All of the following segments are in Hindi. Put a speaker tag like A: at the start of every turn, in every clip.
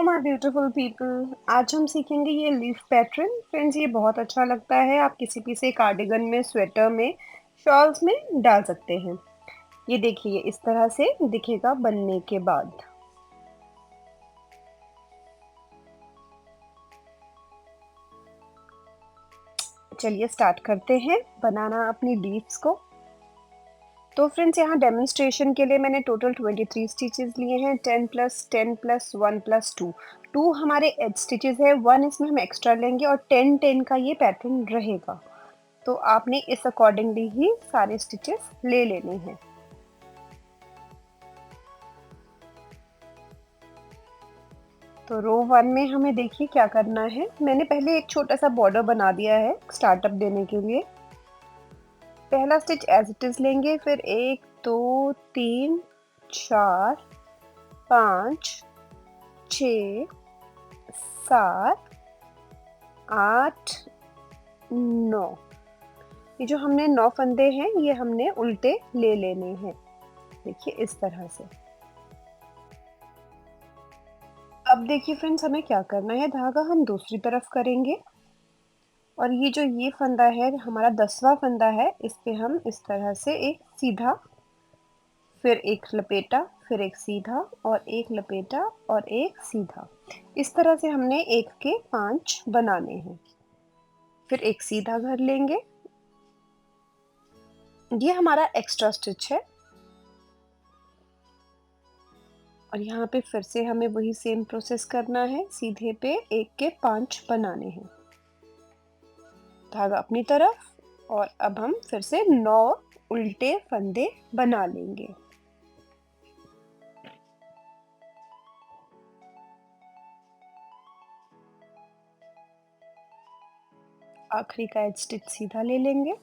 A: My beautiful people. आज हम सीखेंगे ये लीफ पैटर्न। फ्रेंड्स, ये बहुत अच्छा लगता है। आप किसी भी से कार्डिगन में, स्वेटर में, शॉल्स में डाल सकते हैं। ये देखिए, इस तरह से दिखेगा बनने के बाद। चलिए स्टार्ट करते हैं बनाना अपनी लीव्स को। तो फ्रेंड्स, यहाँ डेमोन्स्ट्रेशन के लिए मैंने टोटल 23 स्टिचेस लिए हैं। 10 प्लस 10 प्लस 1 प्लस 2। 2 हमारे एज स्टिचेस है, 1 इसमें हम एक्स्ट्रा लेंगे और 10 का ये पैटर्न रहेगा। तो आपने इस अकॉर्डिंगली ही सारे स्टिचेस ले लेने हैं। तो रो 1 में हमें देखिए क्या करना है। मैंने पहले एक छोटा सा बॉर्डर बना दिया है स्टार्टअप देने के लिए। पहला स्टिच एज इट इज लेंगे, फिर 1 2 3 4 5 6 7 8 9। ये जो हमने 9 फंदे हैं, ये हमने उल्टे ले लेने हैं। देखिए इस तरह से। अब देखिए फ्रेंड्स, हमें क्या करना है, धागा हम दूसरी तरफ करेंगे और ये जो ये फंदा है हमारा 10वां फंदा है, इस पे हम इस तरह से एक सीधा, फिर एक लपेटा, फिर एक सीधा और एक लपेटा और एक सीधा। इस तरह से हमने 1 के 5 बनाने हैं। फिर एक सीधा घर लेंगे। ये हमारा एक्स्ट्रा स्टिच है और यहाँ पे फिर से हमें वही सेम प्रोसेस करना है। सीधे पे 1 के 5 बनाने हैं। धागा अपनी तरफ और अब हम फिर से 9 उल्टे फंदे बना लेंगे। आखिरी का एज स्टिच सीधा ले लेंगे।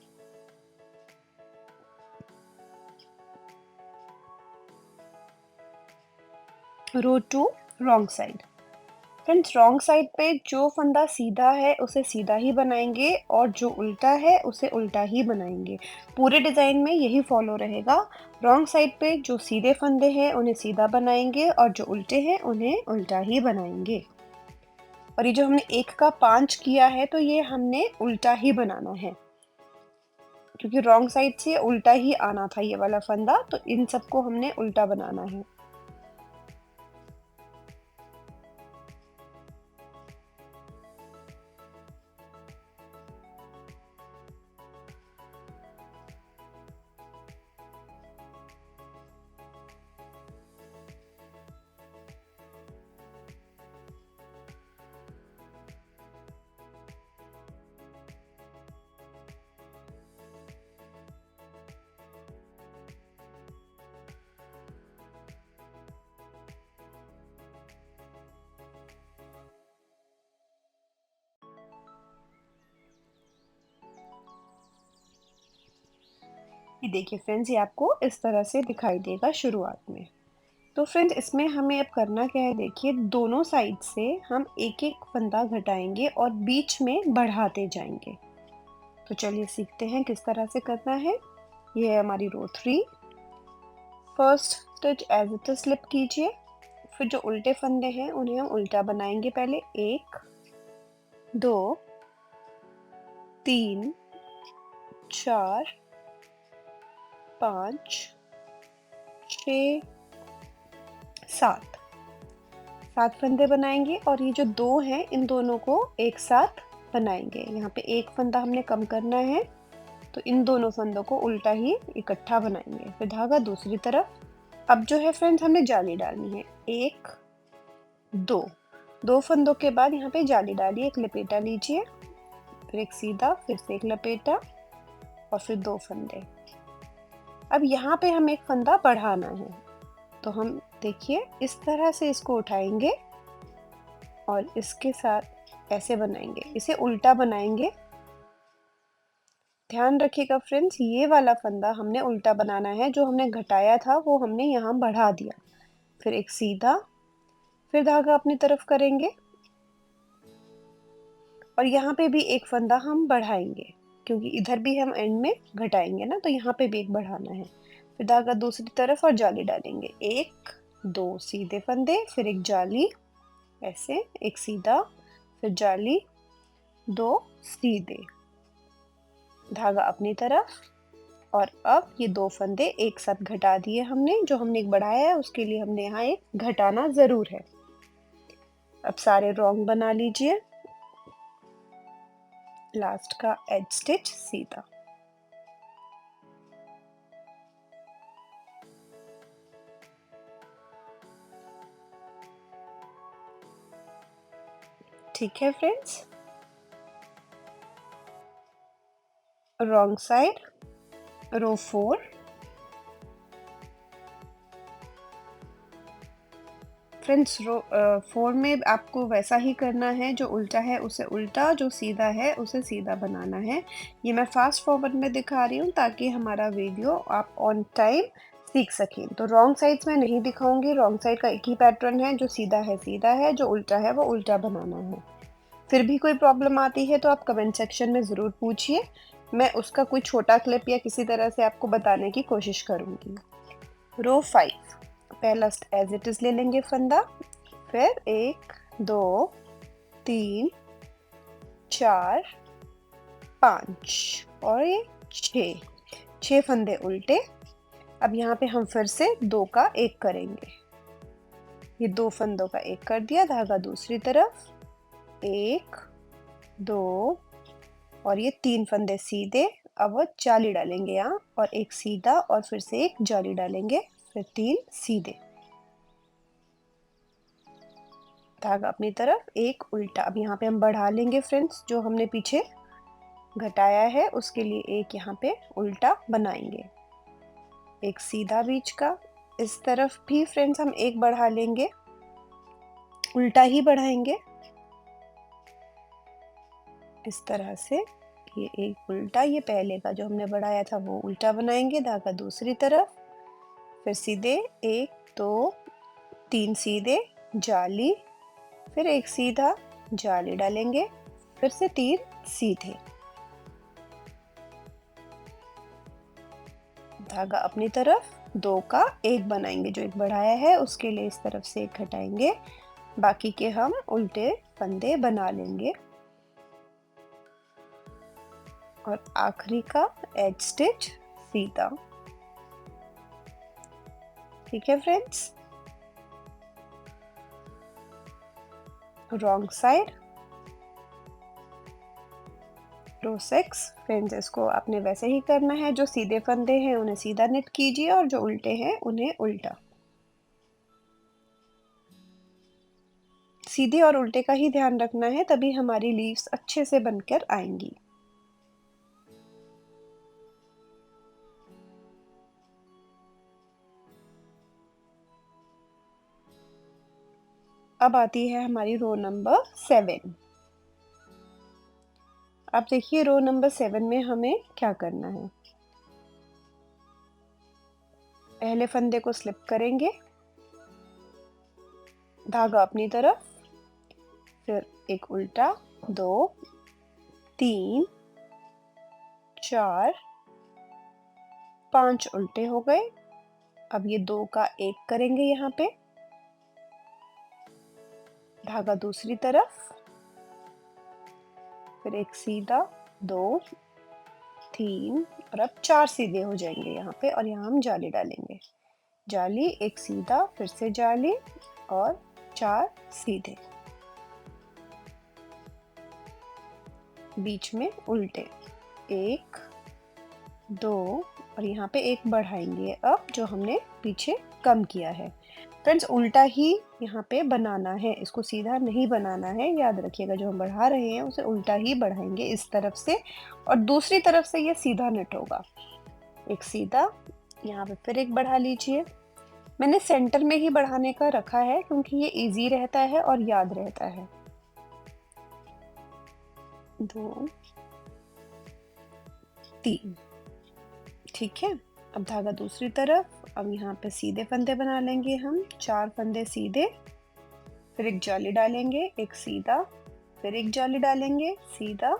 A: रो 2 wrong side. Friends, wrong side पे जो फंदा सीधा है उसे सीधा ही बनाएंगे और जो उल्टा है उसे उल्टा ही बनाएंगे। पूरे डिजाइन में यही फॉलो रहेगा। रॉन्ग साइड पे जो सीधे फंदे हैं उन्हें सीधा बनाएंगे और जो उल्टे हैं उन्हें उल्टा ही बनाएंगे। और ये जो हमने 1 का 5 किया है, तो ये हमने उल्टा ही बनाना है, क्योंकि रॉन्ग साइड से उल्टा ही आना था ये वाला फंदा, तो इन सबको हमने उल्टा बनाना है। ये देखिए फ्रेंड्स, ये आपको इस तरह से दिखाई देगा शुरुआत में। तो फ्रेंड्स, इसमें हमें अब करना क्या है, देखिए दोनों साइड से हम एक एक फंदा घटाएंगे और बीच में बढ़ाते जाएंगे। तो चलिए सीखते हैं किस तरह से करना है। ये है हमारी row 3। First stitch as it is slip कीजिए। फिर जो उल्टे फंदे हैं उन्हें हम उल्टा बनाएंगे। पहले 1 2 3 4 5 6 7 फंदे बनाएंगे और ये जो 2 हैं इन दोनों को एक साथ बनाएंगे। यहाँ पे एक फंदा हमने कम करना है, तो इन दोनों फंदों को उल्टा ही इकट्ठा बनाएंगे। फिर धागा दूसरी तरफ। अब जो है फ्रेंड्स, हमने जाली डालनी है। 1 2 फंदों के बाद यहाँ पे जाली डालिए। एक लपेटा लीजिए, फिर एक सीधा, फिर से एक लपेटा और फिर 2 फंदे। अब यहाँ पे हम एक फंदा बढ़ाना है, तो हम देखिए इस तरह से इसको उठाएंगे और इसके साथ ऐसे बनाएंगे, इसे उल्टा बनाएंगे। ध्यान रखिएगा फ्रेंड्स, ये वाला फंदा हमने उल्टा बनाना है। जो हमने घटाया था वो हमने यहाँ बढ़ा दिया। फिर एक सीधा, फिर धागा अपनी तरफ करेंगे और यहाँ पे भी एक फंदा हम बढ़ाएंगे, क्योंकि इधर भी हम एंड में घटाएंगे ना, तो यहाँ पे भी एक बढ़ाना है। फिर धागा दूसरी तरफ और जाली डालेंगे। 1 2 सीधे फंदे, फिर एक जाली, ऐसे एक सीधा, फिर जाली, 2 सीधे, धागा अपनी तरफ। और अब ये 2 फंदे एक साथ घटा दिए हमने, जो हमने एक बढ़ाया है उसके लिए हमने यहाँ एक घटाना ज़रूर है। अब सारे रॉन्ग बना लीजिए, लास्ट का एज स्टिच सीधा। ठीक है फ्रेंड्स, रॉन्ग साइड, रो 4, फ्रेंड्स रो 4 में आपको वैसा ही करना है, जो उल्टा है उसे उल्टा, जो सीधा है उसे सीधा बनाना है। ये मैं फास्ट फॉरवर्ड में दिखा रही हूँ ताकि हमारा वीडियो आप ऑन टाइम सीख सकें। तो रॉन्ग साइड्स में नहीं दिखाऊंगी, रॉन्ग साइड का एक ही पैटर्न है, जो सीधा है सीधा है, जो उल्टा है वो उल्टा बनाना है। फिर भी कोई प्रॉब्लम आती है तो आप कमेंट सेक्शन में ज़रूर पूछिए, मैं उसका कोई छोटा क्लिप या किसी तरह से आपको बताने की कोशिश करूँगी। रो 5, पहला एज इट इज़ ले लेंगे फंदा, फिर 1 2 3 4 5 और ये 6 फंदे उल्टे। अब यहाँ पे हम फिर से 2 का 1 करेंगे, ये 2 फंदों का 1 कर दिया, धागा दूसरी तरफ, 1 2 और ये 3 फंदे सीधे। अब जाली डालेंगे यहाँ, और एक सीधा और फिर से एक जाली डालेंगे, फिर 3 सीधे, धागा अपनी तरफ, एक उल्टा। अब यहाँ पे हम बढ़ा लेंगे फ्रेंड्स, जो हमने पीछे घटाया है उसके लिए एक यहाँ पे उल्टा बनाएंगे, एक सीधा बीच का। इस तरफ भी फ्रेंड्स हम एक बढ़ा लेंगे, उल्टा ही बढ़ाएंगे इस तरह से। ये एक उल्टा, ये पहले का जो हमने बढ़ाया था वो उल्टा बनाएंगे, धागा दूसरी तरफ, फिर सीधे 1 2 3 सीधे, जाली, फिर एक सीधा, जाली डालेंगे, फिर से 3 सीधे, धागा अपनी तरफ, 2 का 1 बनाएंगे, जो एक बढ़ाया है उसके लिए इस तरफ से एक घटाएंगे, बाकी के हम उल्टे फंदे बना लेंगे। और आखिरी का एज स्टिच सीधा। ठीक है फ्रेंड्स, रॉन्ग साइड, रो 6। फ्रेंड्स इसको आपने वैसे ही करना है, जो सीधे फंदे हैं उन्हें सीधा निट कीजिए और जो उल्टे हैं उन्हें उल्टा। सीधे और उल्टे का ही ध्यान रखना है, तभी हमारी लीव्स अच्छे से बनकर आएंगी। अब आती है हमारी रो नंबर 7। अब देखिए रो नंबर 7 में हमें क्या करना है। पहले फंदे को स्लिप करेंगे, धागा अपनी तरफ, फिर एक उल्टा, 2 3 4 5 उल्टे हो गए। अब ये 2 का 1 करेंगे यहाँ पे, धागा दूसरी तरफ, फिर एक सीधा, 2 3 और अब 4 सीधे हो जाएंगे यहाँ पे, और यहाँ हम जाली डालेंगे, जाली, एक सीधा, फिर से जाली और 4 सीधे, बीच में उल्टे, 1 2 और यहाँ पे एक बढ़ाएंगे अब, जो हमने पीछे कम किया है। फ्रेंड्स उल्टा ही यहाँ पे बनाना है, इसको सीधा नहीं बनाना है, याद रखिएगा, जो हम बढ़ा रहे हैं उसे उल्टा ही बढ़ाएंगे इस तरफ से, और दूसरी तरफ से ये सीधा नेट होगा। एक सीधा, यहाँ पे फिर एक बढ़ा लीजिए, मैंने सेंटर में ही बढ़ाने का रखा है क्योंकि ये इजी रहता है और याद रहता है। 2 3, ठीक है। अब धागा दूसरी तरफ, अब यहाँ पे सीधे फंदे बना लेंगे हम, 4 फंदे सीधे, फिर एक जाली डालेंगे, एक सीधा, फिर एक जाली डालेंगे, सीधा,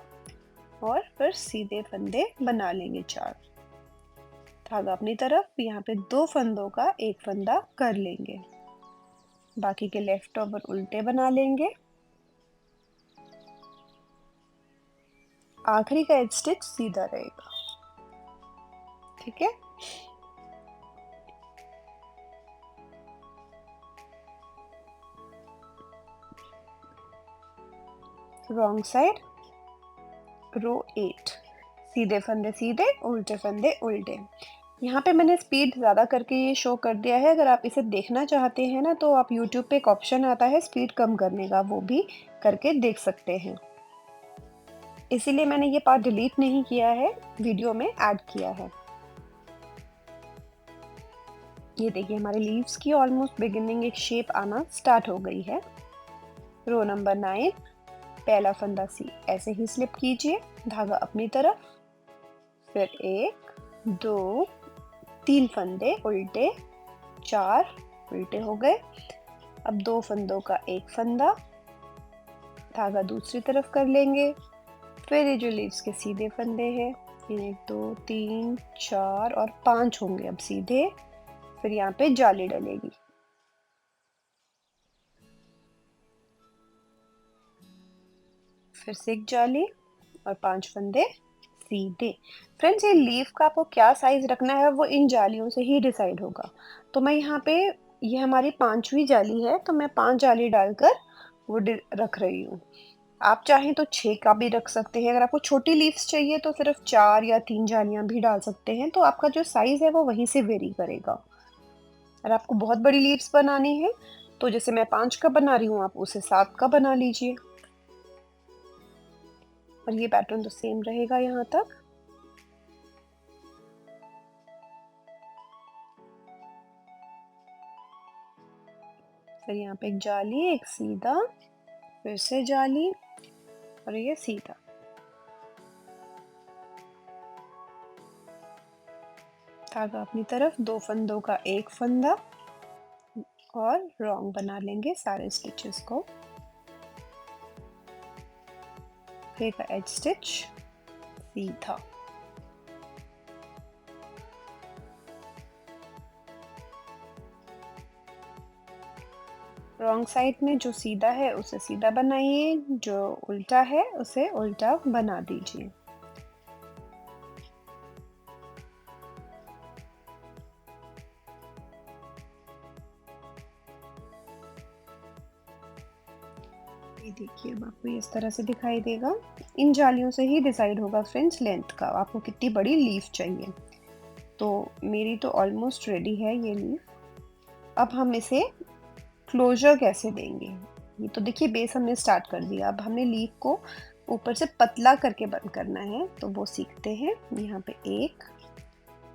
A: और फिर सीधे फंदे बना लेंगे 4, धागा अपनी तरफ, यहाँ पे 2 फंदों का 1 फंदा कर लेंगे। बाकी के लेफ्ट ओवर उल्टे बना लेंगे। आखिरी का एज स्टिच सीधा रहेगा। ठीक है, रॉन्ग साइड, रो 8, सीधे फंदे सीधे, उल्टे फंदे उल्टे। यहाँ पे मैंने स्पीड ज़्यादा करके ये शो कर दिया है। अगर आप इसे देखना चाहते हैं ना, तो आप यूट्यूब पे एक ऑप्शन आता है स्पीड कम करने का, वो भी करके देख सकते हैं। इसीलिए मैंने ये पार्ट डिलीट नहीं किया है, वीडियो में ऐड किया है। ये देखिए हमारे लीव्स की ऑलमोस्ट बिगिनिंग एक शेप आना स्टार्ट हो गई है। रो नंबर 9, पहला फंदा सी ऐसे ही स्लिप कीजिए, धागा अपनी तरफ, फिर 1 2 3 फंदे उल्टे, 4 उल्टे हो गए। अब 2 फंदों का एक फंदा, धागा दूसरी तरफ कर लेंगे। फिर ये जो लीव्स के सीधे फंदे हैं, 1 2 3 4 और 5 होंगे अब सीधे। फिर यहाँ पे जाली डलेगी। फिर से एक जाली और 5 फंदे सीधे। फ्रेंड्स, ये लीफ का आपको क्या साइज रखना है वो इन जालियों से ही डिसाइड होगा। तो मैं यहाँ पे, ये हमारी 5वीं जाली है, तो मैं 5 जाली डालकर वो रख रही हूँ। आप चाहें तो 6 का भी रख सकते हैं। अगर आपको छोटी लीव्स चाहिए तो सिर्फ 4 या 3 जालियां भी डाल सकते हैं। तो आपका जो साइज है वो वहीं से वेरी करेगा। अगर आपको बहुत बड़ी लीव्स बनानी है तो जैसे मैं 5 का बना रही हूँ, आप उसे 7 का बना लीजिए। और ये पैटर्न तो सेम रहेगा यहाँ तक। फिर यहाँ पे एक जाली, एक सीधा, फिर से जाली और ये सीधा। धागा अपनी तरफ, 2 फंदों का एक फंदा और रॉन्ग बना लेंगे सारे स्टिचेस को। फिर का एज स्टिच सीधा। रॉन्ग साइड में जो सीधा है उसे सीधा बनाइए, जो उल्टा है उसे उल्टा बना दीजिए। ये देखिए अब आपको इस तरह से दिखाई देगा। इन जालियों से ही डिसाइड होगा फ्रेंड्स लेंथ का, आपको कितनी बड़ी लीफ चाहिए। तो मेरी तो ऑलमोस्ट रेडी है ये लीफ। अब हम इसे क्लोजर कैसे देंगे, ये तो देखिए बेस हमने स्टार्ट कर दिया। अब हमें लीफ को ऊपर से पतला करके बंद करना है, तो वो सीखते हैं। यहाँ पे 1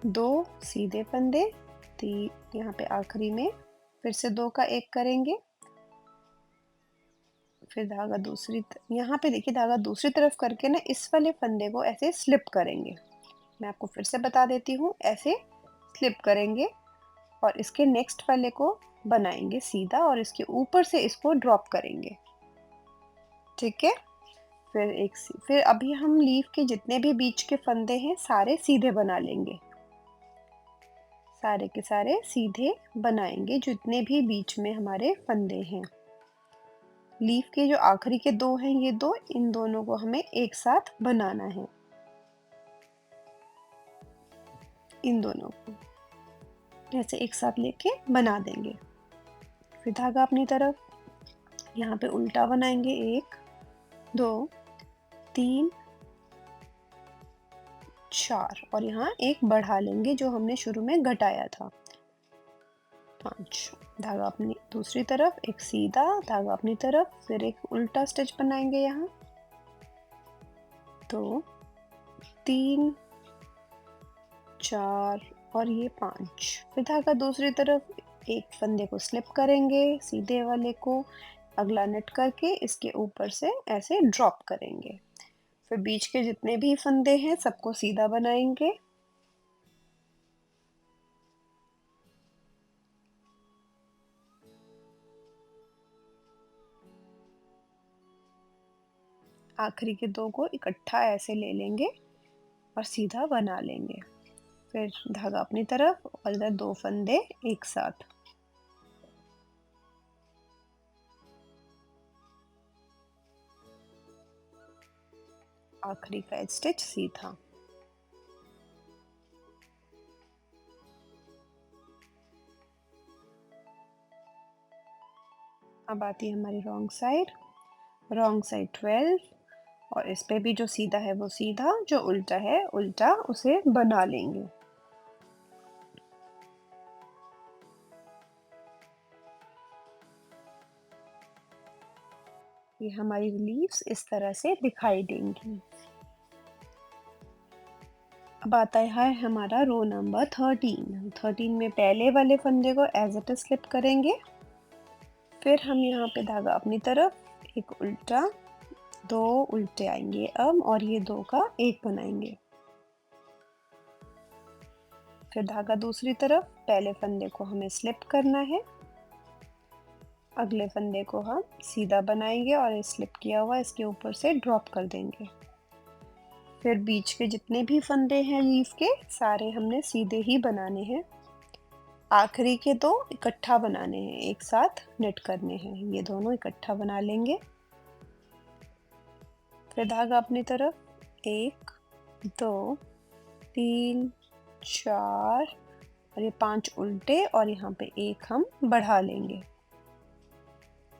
A: 2 सीधे फंदे, 3 यहाँ पे आखिरी में फिर से 2 का एक करेंगे। फिर धागा दूसरी यहाँ पे देखिए धागा दूसरी तरफ करके ना इस वाले फंदे को ऐसे स्लिप करेंगे। मैं आपको फिर से बता देती हूँ, ऐसे स्लिप करेंगे और इसके नेक्स्ट वाले को बनाएंगे सीधा और इसके ऊपर से इसको ड्रॉप करेंगे। ठीक है, फिर अभी हम लीफ के जितने भी बीच के फंदे हैं सारे सीधे बना लेंगे। सारे के सारे सीधे बनाएंगे जितने भी बीच में हमारे फंदे हैं। लीफ के जो आखिरी के 2 हैं, ये 2, इन दोनों को हमें एक साथ बनाना है। इन दोनों को ऐसे एक साथ लेके बना देंगे। फिर धागा अपनी तरफ, यहाँ पे उल्टा बनाएंगे, 1 2 3 4 और यहाँ एक बढ़ा लेंगे जो हमने शुरू में घटाया था, 5। धागा अपनी दूसरी तरफ, एक सीधा धागा अपनी तरफ, फिर एक उल्टा स्टिच बनाएंगे यहाँ, 2 3 4 और ये 5। फिर धागा दूसरी तरफ, एक फंदे को स्लिप करेंगे, सीधे वाले को अगला नेट करके इसके ऊपर से ऐसे ड्रॉप करेंगे। फिर बीच के जितने भी फंदे हैं सबको सीधा बनाएंगे। आखिरी के 2 को इकट्ठा ऐसे ले लेंगे और सीधा बना लेंगे। फिर धागा अपनी तरफ और इधर 2 फंदे एक साथ। आखिरी का एज स्टिच सीधा। अब आती है हमारी रॉन्ग साइड 12 और इस पे भी जो सीधा है वो सीधा, जो उल्टा है उल्टा, उसे बना लेंगे। ये हमारी लीव्स इस तरह से दिखाई देंगी। अब आता है हमारा रो नंबर 13 में पहले वाले फंदे को एज इट इज स्लिप करेंगे, फिर हम यहाँ पे धागा अपनी तरफ, एक उल्टा, दो उल्टे आएंगे अब, और ये दो का एक बनाएंगे। फिर धागा दूसरी तरफ, पहले फंदे को हमें स्लिप करना है, अगले फंदे को हम सीधा बनाएंगे और ये स्लिप किया हुआ इसके ऊपर से ड्रॉप कर देंगे। फिर बीच के जितने भी फंदे हैं लीफ के, सारे हमने सीधे ही बनाने हैं। आखिरी के दो इकट्ठा बनाने हैं, एक साथ नेट करने हैं, ये दोनों इकट्ठा बना लेंगे। फिर धागा अपनी तरफ, 1 2 3 4 और ये 5 उल्टे और यहाँ पे एक हम बढ़ा लेंगे।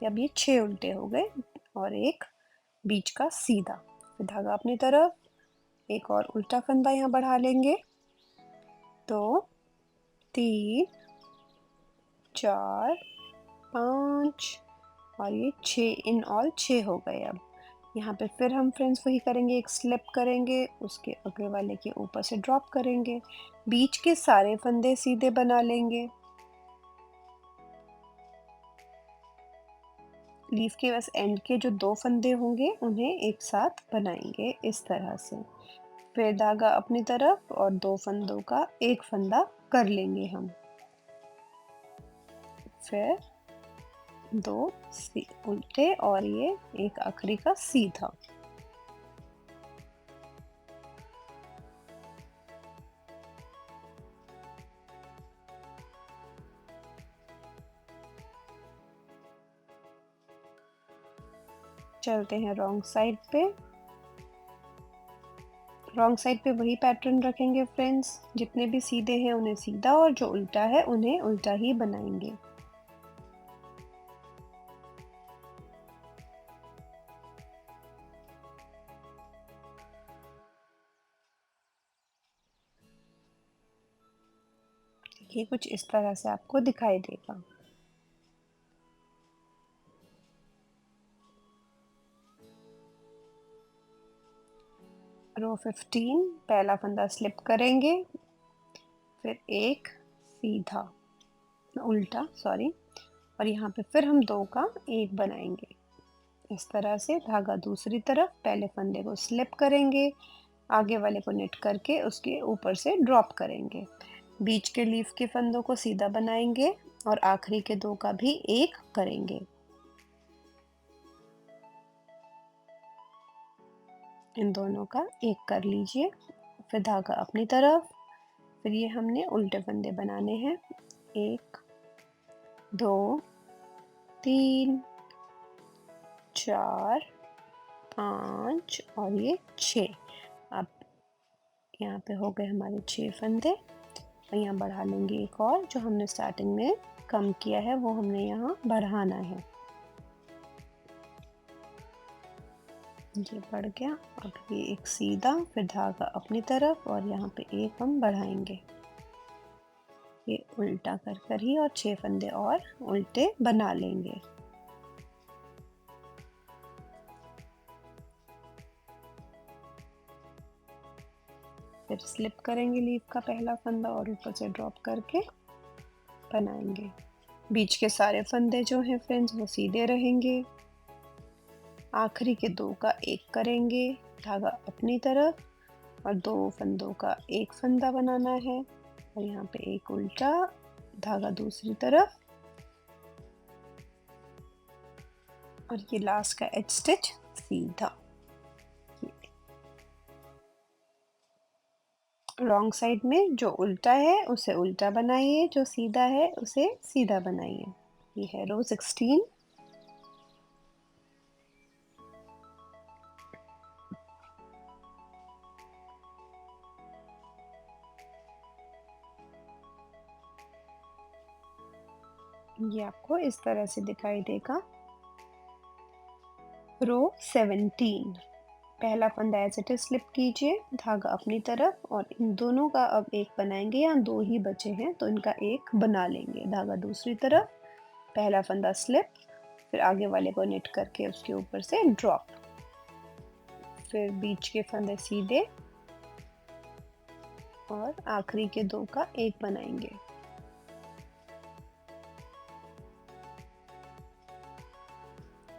A: अब ये 6 उल्टे हो गए और एक बीच का सीधा। फिर धागा अपनी तरफ, एक और उल्टा फंदा यहाँ बढ़ा लेंगे, 2 3 4 5 और ये 6, इन ऑल 6 हो गए। अब यहाँ पे फिर हम फ्रेंड्स वही करेंगे, एक स्लिप करेंगे, उसके अगले वाले के ऊपर से ड्रॉप करेंगे, बीच के सारे फंदे सीधे बना लेंगे। लीफ के बस एंड के जो दो फंदे होंगे उन्हें एक साथ बनाएंगे इस तरह से। फिर धागा अपनी तरफ और दो फंदों का एक फंदा कर लेंगे हम। फिर दो उल्टे और ये एक आखिरी का सीधा। चलते हैं रॉन्ग साइड पे। रॉन्ग साइड पे वही पैटर्न रखेंगे फ्रेंड्स, जितने भी सीधे हैं उन्हें सीधा और जो उल्टा है उन्हें उल्टा ही बनाएंगे। ये कुछ इस तरह से आपको दिखाई देगा। रो 15 पहला फंदा स्लिप करेंगे, फिर एक सीधा, उल्टा सॉरी, और यहाँ पे फिर हम दो का एक बनाएंगे इस तरह से। धागा दूसरी तरफ, पहले फंदे को स्लिप करेंगे, आगे वाले को नेट करके उसके ऊपर से ड्रॉप करेंगे, बीच के लीफ के फंदों को सीधा बनाएंगे और आखिरी के दो का भी एक करेंगे। इन दोनों का एक कर लीजिए। फिर धागा अपनी तरफ, फिर ये हमने उल्टे फंदे बनाने हैं, 1 2 3 4 5 और ये 6। अब यहाँ पे हो गए हमारे 6 फंदे और यहाँ बढ़ा लेंगे एक और, जो हमने स्टार्टिंग में कम किया है वो हमने यहाँ बढ़ाना है। ये बढ़ गया, अब ये एक सीधा, फिर धागा अपनी तरफ और यहाँ पे एक हम बढ़ाएंगे, ये उल्टा कर कर ही और 6 फंदे और उल्टे बना लेंगे। फिर स्लिप करेंगे लीफ का पहला फंदा और ऊपर से ड्रॉप करके बनाएंगे। बीच के सारे फंदे जो हैं फ्रेंड्स वो सीधे रहेंगे, आखिरी के दो का एक करेंगे, धागा अपनी तरफ और दो फंदों का एक फंदा बनाना है और यहाँ पे एक उल्टा, धागा दूसरी तरफ और ये लास्ट का एज स्टिच सीधा। रॉन्ग साइड में जो उल्टा है उसे उल्टा बनाइए, जो सीधा है उसे सीधा बनाइए। ये है रो 16। ये आपको इस तरह से दिखाई देगा। रो 17, पहला फंदा ऐसे इट इज स्लिप कीजिए, धागा अपनी तरफ और इन दोनों का अब एक बनाएंगे। यहाँ दो ही बचे हैं तो इनका एक बना लेंगे। धागा दूसरी तरफ, पहला फंदा स्लिप, फिर आगे वाले को निट करके उसके ऊपर से ड्रॉप, फिर बीच के फंदे सीधे और आखिरी के दो का एक बनाएंगे।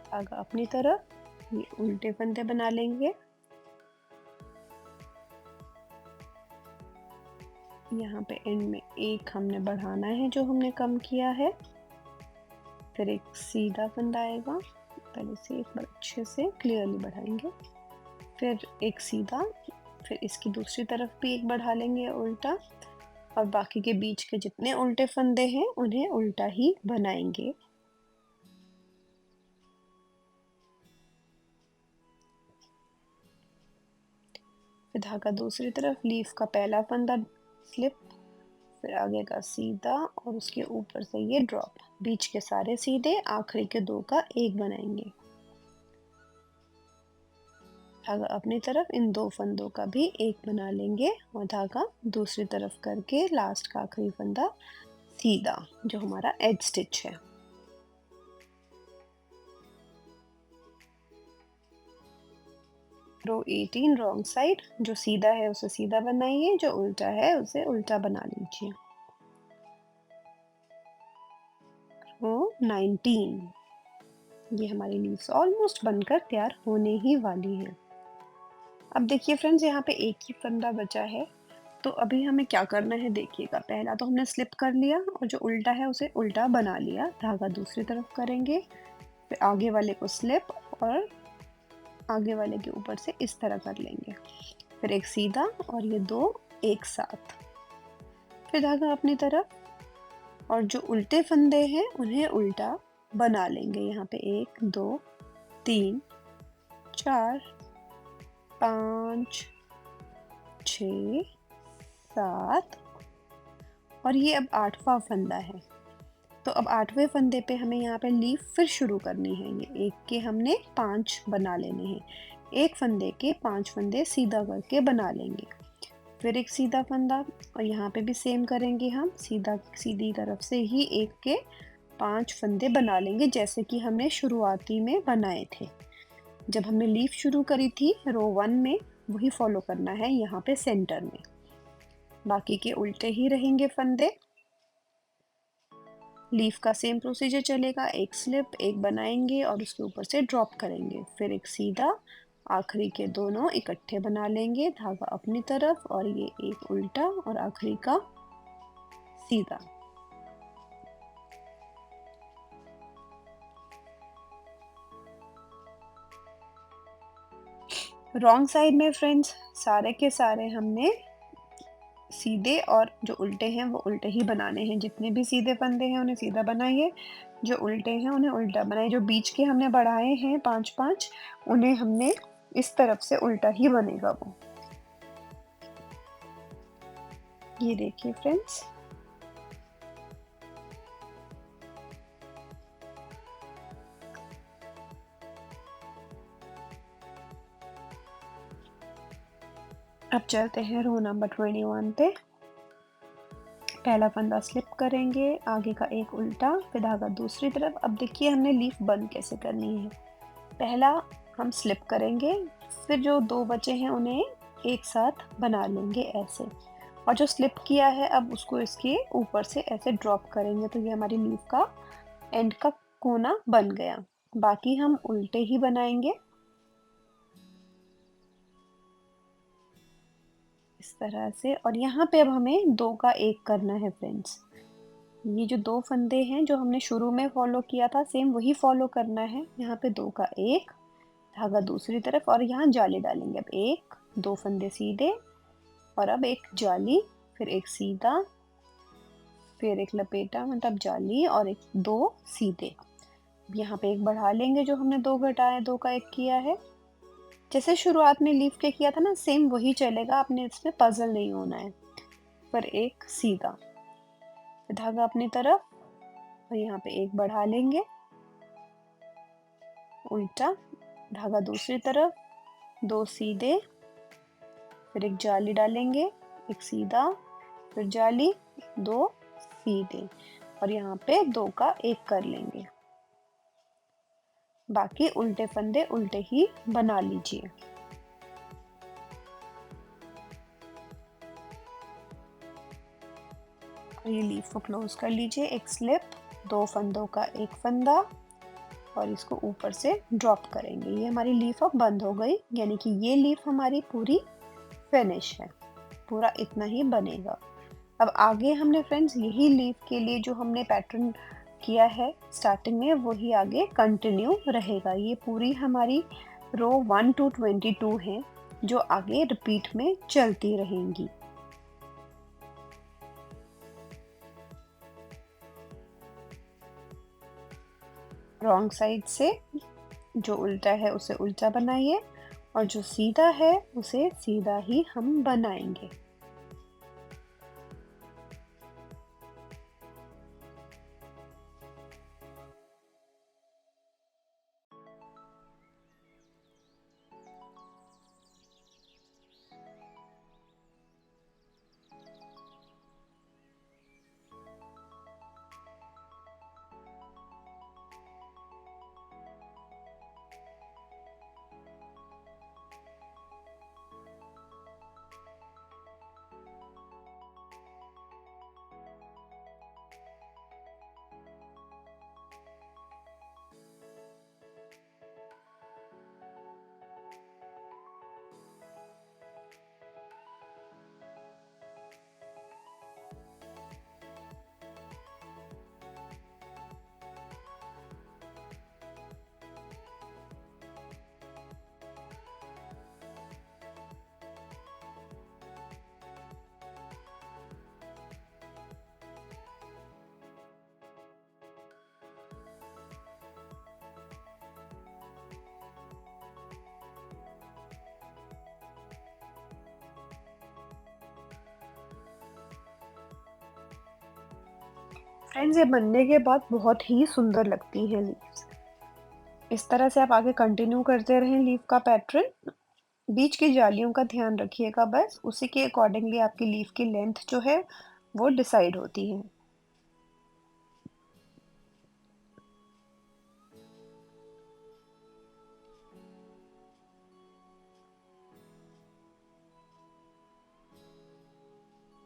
A: धागा अपनी तरफ, ये उल्टे फंदे बना लेंगे। यहाँ पे एंड में एक हमने बढ़ाना है जो हमने कम किया है, फिर एक सीधा फंदा आएगा, पहले से एक बार अच्छे से क्लियरली बढ़ाएंगे, फिर एक सीधा, फिर इसकी दूसरी तरफ भी एक बढ़ा लेंगे उल्टा, और बाकी के बीच के जितने उल्टे फंदे हैं उन्हें उल्टा ही बनाएंगे। फिर धागा दूसरी तरफ, लीफ का पहला फंदा स्लिप, फिर आगे का सीधा और उसके ऊपर से ये ड्रॉप, बीच के सारे सीधे, आखिरी के दो का एक बनाएंगे। धागा अपनी तरफ, इन दो फंदों का भी एक बना लेंगे और धागा दूसरी तरफ करके लास्ट का आखिरी फंदा सीधा, जो हमारा एज स्टिच है। रो 18 रॉन्ग साइड, जो सीधा है उसे सीधा बनाइए, जो उल्टा है उसे उल्टा बना लीजिए। रो 19, ये हमारी लीव्स ऑलमोस्ट बनकर तैयार होने ही वाली हैं। अब देखिए फ्रेंड्स, यहाँ पे एक ही फंदा बचा है, तो अभी हमें क्या करना है देखिएगा। पहला तो हमने स्लिप कर लिया और जो उल्टा है उसे उल्टा बना लिया, धागा दूसरी तरफ करेंगे, फिर आगे वाले को स्लिप और आगे वाले के ऊपर से इस तरह कर लेंगे, फिर एक सीधा और ये दो एक साथ, फिर धागा अपनी तरफ और जो उल्टे फंदे हैं उन्हें उल्टा बना लेंगे। यहाँ पे 1 2 3 4 5 6 7 और ये अब 8वां फंदा है। तो अब 8वें फंदे पे हमें यहाँ पे लीफ फिर शुरू करनी है। ये एक के हमने 5 बना लेने हैं, एक फंदे के 5 फंदे सीधा करके बना लेंगे, फिर एक सीधा फंदा और यहाँ पे भी सेम करेंगे हम, सीधी तरफ से ही एक के 5 फंदे बना लेंगे, जैसे कि हमने शुरुआती में बनाए थे। जब हमने लीफ शुरू करी थी रो 1 में, वही फॉलो करना है यहाँ पे सेंटर में। बाकी के उल्टे ही रहेंगे फंदे। लीफ का सेम प्रोसीजर चलेगा, एक स्लिप, एक बनाएंगे और उसके ऊपर से ड्रॉप करेंगे, फिर एक सीधा, आखिरी के दोनों इकट्ठे बना लेंगे, धागा अपनी तरफ और ये एक उल्टा और आखिरी का सीधा। रॉन्ग साइड में फ्रेंड्स सारे के सारे हमने सीधे और जो उल्टे हैं वो उल्टे ही बनाने हैं। जितने भी सीधे फंदे हैं उन्हें सीधा बनाइए, जो उल्टे हैं उन्हें उल्टा बनाइए। जो बीच के हमने बढ़ाए हैं 5-5, उन्हें हमने इस तरफ से उल्टा ही बनेगा वो। ये देखिए फ्रेंड्स, अब चलते हैं रो नंबर 21 पे। पहला फंदा स्लिप करेंगे, आगे का एक उल्टा, फिर धागा दूसरी तरफ। अब देखिए हमने लीफ बंद कैसे करनी है। पहला हम स्लिप करेंगे, फिर जो दो बचे हैं उन्हें एक साथ बना लेंगे ऐसे, और जो स्लिप किया है अब उसको इसके ऊपर से ऐसे ड्रॉप करेंगे, तो ये हमारी लीफ का एंड का कोना बन गया। बाकी हम उल्टे ही बनाएंगे इस तरह से। और यहाँ पे अब हमें 2 का 1 करना है फ्रेंड्स। ये जो 2 फंदे हैं जो हमने शुरू में फॉलो किया था, सेम वही फॉलो करना है। यहाँ पे 2 का 1, धागा दूसरी तरफ और यहाँ जाली डालेंगे। अब 1 2 फंदे सीधे और अब एक जाली, फिर एक सीधा, फिर एक लपेटा मतलब जाली और एक 2 सीधे। यहाँ पे एक बढ़ा लेंगे, जो हमने 2 घटाए 2 का 1 किया है। जैसे शुरुआत में लीफ के किया था ना, सेम वही चलेगा, आपने इसमें पजल नहीं होना है। पर एक सीधा, धागा अपनी तरफ और यहाँ पे एक बढ़ा लेंगे, उल्टा धागा दूसरी तरफ, 2 सीधे, फिर एक जाली डालेंगे, एक सीधा, फिर जाली, 2 सीधे और यहाँ पे 2 का 1 कर लेंगे। बाकी उल्टे फंदे उल्टे ही बना लीजिए। ये लीफ को क्लोज कर लीजिए, एक स्लिप, 2 फंदों का 1 फंदा और इसको ऊपर से ड्रॉप करेंगे। ये हमारी लीफ अब बंद हो गई, यानी कि ये लीफ हमारी पूरी फिनिश है। पूरा इतना ही बनेगा। अब आगे हमने फ्रेंड्स यही लीफ के लिए जो हमने पैटर्न किया है स्टार्टिंग में, वही आगे कंटिन्यू रहेगा। ये पूरी हमारी रो 1 to 22 है जो आगे रिपीट में चलती रहेंगी। रॉन्ग साइड से जो उल्टा है उसे उल्टा बनाइए और जो सीधा है उसे सीधा ही हम बनाएंगे। फ्रेंड्स ये बनने के बाद बहुत ही सुंदर लगती हैं लीव्स। इस तरह से आप आगे कंटिन्यू करते रहें लीफ का पैटर्न। बीच की जालियों का ध्यान रखिएगा, बस उसी के अकॉर्डिंगली आपकी लीफ की लेंथ जो है वो डिसाइड होती है।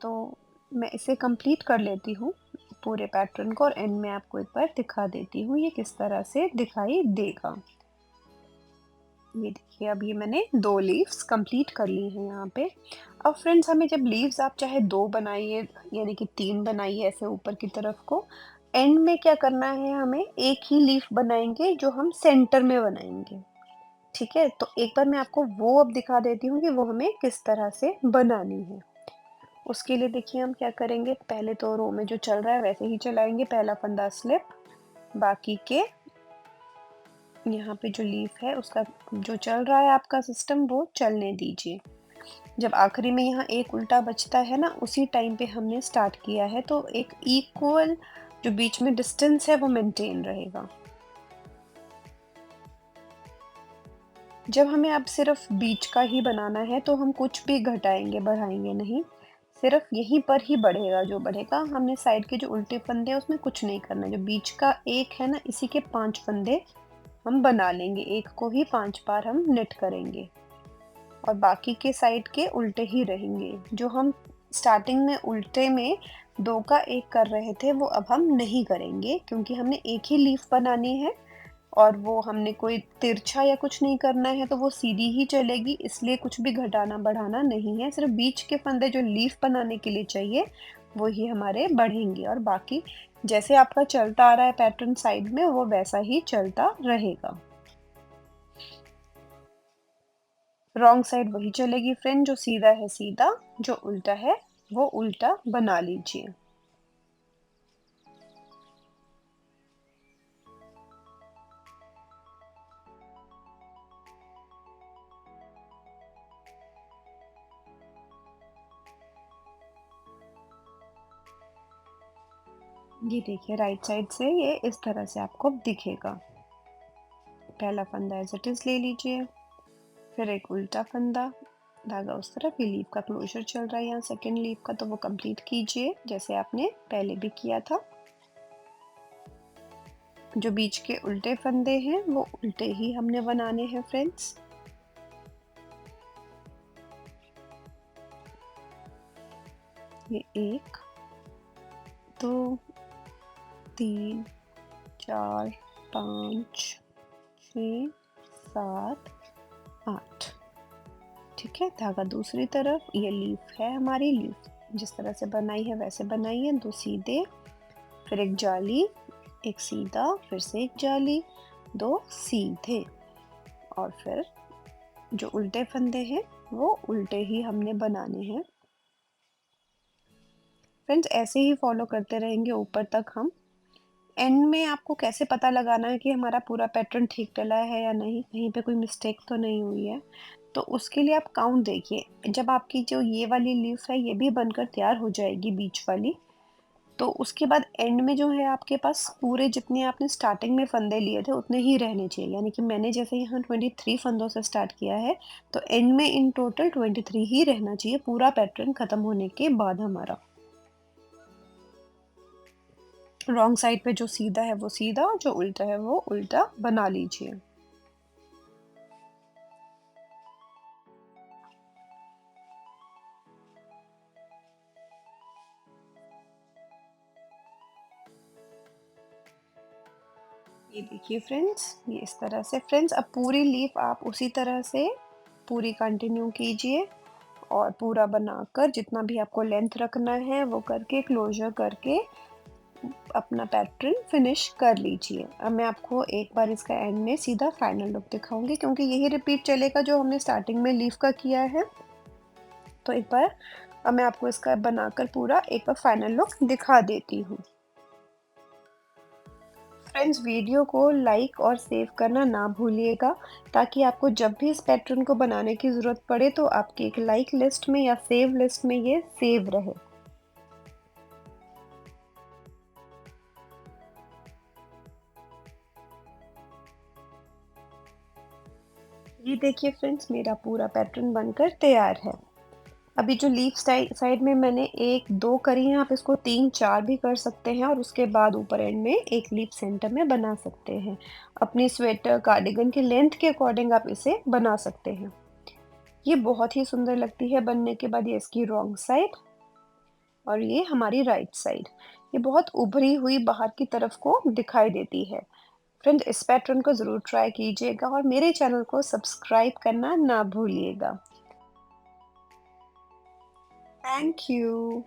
A: तो मैं इसे कंप्लीट कर लेती हूँ पूरे पैटर्न को और एंड में आपको एक बार दिखा देती हूँ ये किस तरह से दिखाई देगा। ये देखिए अब ये मैंने 2 लीव्स कंप्लीट कर ली हैं यहाँ पे। अब फ्रेंड्स हमें जब लीव्स आप चाहे 2 बनाइए यानी कि 3 बनाइए ऐसे ऊपर की तरफ को, एंड में क्या करना है हमें एक ही लीफ बनाएंगे जो हम सेंटर में बनाएंगे। ठीक है, तो एक बार मैं आपको वो अब दिखा देती हूँ कि वो हमें किस तरह से बनानी है। उसके लिए देखिए हम क्या करेंगे, पहले तो रो में जो चल रहा है वैसे ही चलाएंगे, पहला फंदा स्लिप, बाकी के यहाँ पे जो लीफ है उसका जो चल रहा है आपका सिस्टम वो चलने दीजिए। जब आखिरी में यहाँ एक उल्टा बचता है ना, उसी टाइम पे हमने स्टार्ट किया है, तो एक इक्वल जो बीच में डिस्टेंस है वो मेंटेन रहेगा। जब हमें अब सिर्फ बीच का ही बनाना है तो हम कुछ भी घटाएंगे बढ़ाएंगे नहीं, सिर्फ यहीं पर ही बढ़ेगा जो बढ़ेगा। हमने साइड के जो उल्टे फंदे हैं उसमें कुछ नहीं करना। जो बीच का एक है ना, इसी के 5 फंदे हम बना लेंगे, एक को ही 5 बार हम निट करेंगे और बाकी के साइड के उल्टे ही रहेंगे। जो हम स्टार्टिंग में उल्टे में 2 का 1 कर रहे थे वो अब हम नहीं करेंगे, क्योंकि हमने एक ही लीफ बनानी है और वो हमने कोई तिरछा या कुछ नहीं करना है, तो वो सीधी ही चलेगी, इसलिए कुछ भी घटाना बढ़ाना नहीं है। सिर्फ बीच के फंदे जो लीफ बनाने के लिए चाहिए वो ही हमारे बढ़ेंगे और बाकी जैसे आपका चलता आ रहा है पैटर्न साइड में वो वैसा ही चलता रहेगा। रॉन्ग साइड वही चलेगी फ्रेंड, जो सीधा है सीधा, जो उल्टा है वो उल्टा बना लीजिए। ये देखिए राइट साइड से ये इस तरह से आपको दिखेगा। पहला फंदा एज इट इज़ ले लीजिए, फिर एक उल्टा फंदा, धागा उस तरफ, ये लीफ का क्लोजर चल रहा है यहाँ सेकेंड लीफ का, तो वो कंप्लीट कीजिए जैसे आपने पहले भी किया था। जो बीच के उल्टे फंदे हैं वो उल्टे ही हमने बनाने हैं फ्रेंड्स। ये 1 2 3 4 5 6 7 8। ठीक है, धागा दूसरी तरफ, ये लीफ है हमारी, लीफ जिस तरह से बनाई है वैसे बनाइए, 2 सीधे, फिर एक जाली, एक सीधा, फिर से एक जाली, 2 सीधे, और फिर जो उल्टे फंदे हैं वो उल्टे ही हमने बनाने हैं। फ्रेंड्स ऐसे ही फॉलो करते रहेंगे ऊपर तक हम। एंड में आपको कैसे पता लगाना है कि हमारा पूरा पैटर्न ठीक डला है या नहीं, कहीं पे कोई मिस्टेक तो नहीं हुई है, तो उसके लिए आप काउंट देखिए। जब आपकी जो ये वाली लीफ है ये भी बनकर तैयार हो जाएगी बीच वाली, तो उसके बाद एंड में जो है आपके पास पूरे जितने आपने स्टार्टिंग में फंदे लिए थे उतने ही रहने चाहिए। यानी कि मैंने जैसे यहाँ 23 फंदों से स्टार्ट किया है, तो एंड में इन टोटल 23 ही रहना चाहिए पूरा पैटर्न खत्म होने के बाद हमारा। रॉन्ग साइड पे जो सीधा है वो सीधा, जो उल्टा है वो उल्टा बना लीजिए। ये देखिए फ्रेंड्स, ये इस तरह से। फ्रेंड्स अब पूरी लीफ आप उसी तरह से पूरी कंटिन्यू कीजिए, और पूरा बनाकर जितना भी आपको लेंथ रखना है वो करके क्लोजर करके अपना पैटर्न फिनिश कर लीजिए। अब मैं आपको एक बार इसका एंड में सीधा फाइनल लुक दिखाऊंगी, क्योंकि यही रिपीट चलेगा जो हमने स्टार्टिंग में लीफ का किया है। तो एक बार अब मैं आपको इसका बनाकर पूरा एक बार फाइनल लुक दिखा देती हूँ। फ्रेंड्स वीडियो को लाइक और सेव करना ना भूलिएगा, ताकि आपको जब भी इस पैटर्न को बनाने की ज़रूरत पड़े तो आपकी एक लाइक लिस्ट में या सेव लिस्ट में ये सेव रहे। ये देखिए फ्रेंड्स, मेरा पूरा पैटर्न बनकर तैयार है। अभी जो लीफ साइड में मैंने 1 2 करी हैं, आप इसको 3 4 भी कर सकते हैं, और उसके बाद ऊपर एंड में एक लीफ सेंटर में बना सकते हैं। अपनी स्वेटर कार्डिगन की लेंथ के अकॉर्डिंग आप इसे बना सकते हैं। ये बहुत ही सुंदर लगती है बनने के बाद। ये इसकी रॉन्ग साइड और ये हमारी राइट साइड, ये बहुत उभरी हुई बाहर की तरफ को दिखाई देती है। फ्रेंड इस पैटर्न को ज़रूर ट्राई कीजिएगा और मेरे चैनल को सब्सक्राइब करना ना भूलिएगा। Thank you.